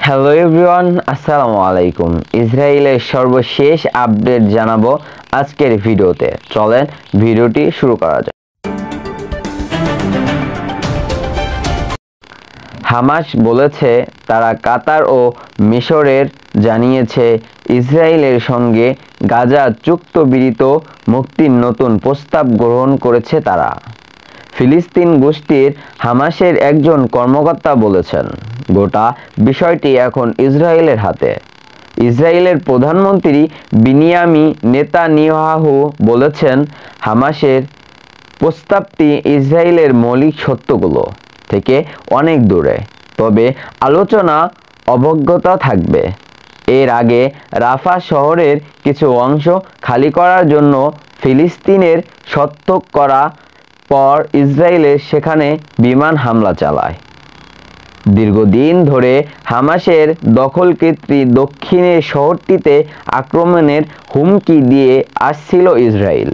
Hello everyone, আসসালামু আলাইকুম। ইসরায়েলের সর্বশেষ আপডেট জানাবো আজকের ভিডিওতে। চলেন ভিডিওটি শুরু করা যাক। হামাস বলেছে তারা কাতার ও মিশরের জানিয়েছে ইসরায়েলের সঙ্গে গাজা চুক্তিবিরত মুক্তির নতুন প্রস্তাব গ্রহণ করেছে তারা। ফিলিস্তিন গোষ্ঠীর হামাসের একজন কর্মকর্তা বলেছেন, গোটা বিষয়টি এখন ইসরায়েলের হাতে। ইসরায়েলের প্রধানমন্ত্রী বিনিয়ামিন নেতানিয়াহু বলেছেন, হামাসের প্রস্তাবটি ইসরায়েলের মৌলিক সত্যগুলো থেকে অনেক দূরে, তবে আলোচনা অব্যাহত থাকবে। এর আগে রাফা শহরের কিছু অংশ খালি করার জন্য ফিলিস্তিনের হস্তক্ষেপ করার পর ইসরায়েল সেখানে বিমান হামলা চালায়। দীর্ঘদিন ধরে হামাসের দখলকৃত দক্ষিণের শহরটিতে আক্রমণের হুমকি দিয়ে আসছিল ইসরায়েল।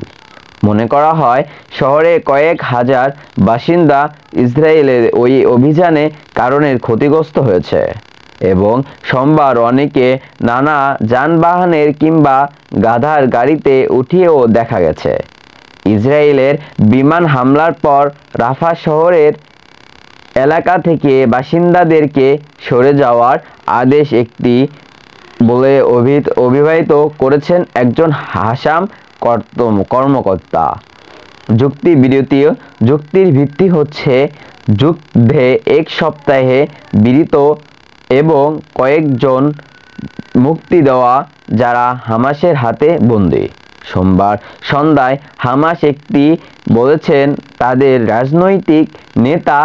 মনে করা হয় শহরে কয়েক হাজার বাসিন্দা ইসরায়েলের ওই অভিযানের কারণে ক্ষতিগ্রস্ত হয়েছে এবং সোমবার অনেকে নানা যানবাহনের কিংবা গাধার গাড়িতে উঠিয়েও দেখা গেছে। ইসরায়েলের বিমান হামলার পর রাফা শহরের এলাকা থেকে বাসিন্দাদেরকে সরে যাওয়ার আদেশ একটি বলে অভিহিত করেছেন একজন হাসাম কর্মকর্তা। যুক্তির ভিত্তি হচ্ছে যুদ্ধে এক সপ্তাহে বিরত এবং কয়েকজন মুক্তি দেওয়া যারা হামাসের হাতে বন্দী। সোমবার সন্ধ্যায় হামাস একটি বলেছেন তাদের রাজনৈতিক নেতা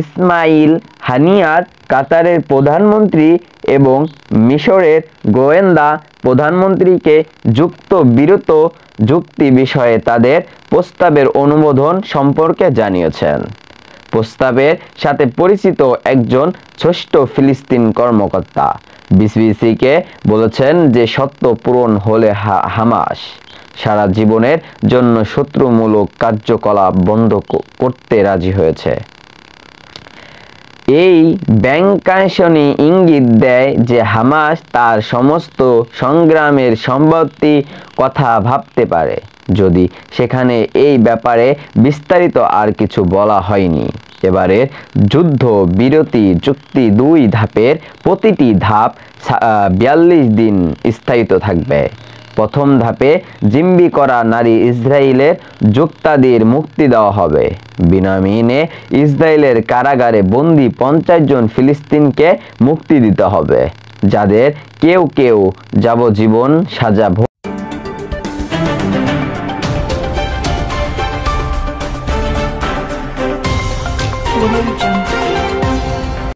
ইসমাইল হানিয়ার কাতারের প্রধানমন্ত্রী এবং মিশরের গোয়েন্দা প্রধানমন্ত্রীকে যুদ্ধবিরত চুক্তি বিষয়ে তাদের প্রস্তাবের অনুমোদন সম্পর্কে জানিয়েছেন। প্রস্তাবের সাথে পরিচিত একজন ষষ্ঠ ফিলিস্তিন কর্মকর্তা বিবিসিকে বলেছেন যে সত্য পূরণ হলে হামাস সারা জীবনের জন্য শত্রুমূলক কার্যকলাপ বন্ধ করতে রাজি হয়েছে। এই ব্যাংকাশনী ইঙ্গিত দেয় যে হামাস তার সমস্ত সংগ্রামের সম্পত্তি কথা ভাবতে পারে, যদি সেখানে এই ব্যাপারে বিস্তারিত আর কিছু বলা হয়নি। এবারের যুদ্ধ বিরতি চুক্তি 2 ধাপের, প্রতিটি ধাপ 42 দিন স্থায়িত থাকবে। প্রথম ধাপে জিম্মি করা নারী ইসরায়েলের যোদ্ধাদের মুক্তি দেওয়া হবে। বিনামূল্যে ইসরায়েলের কারাগারে বন্দী 50 জন ফিলিস্তিনিকে মুক্তি দিতে হবে, যাদের কেউ কেউ যাবজ্জীবন সাজা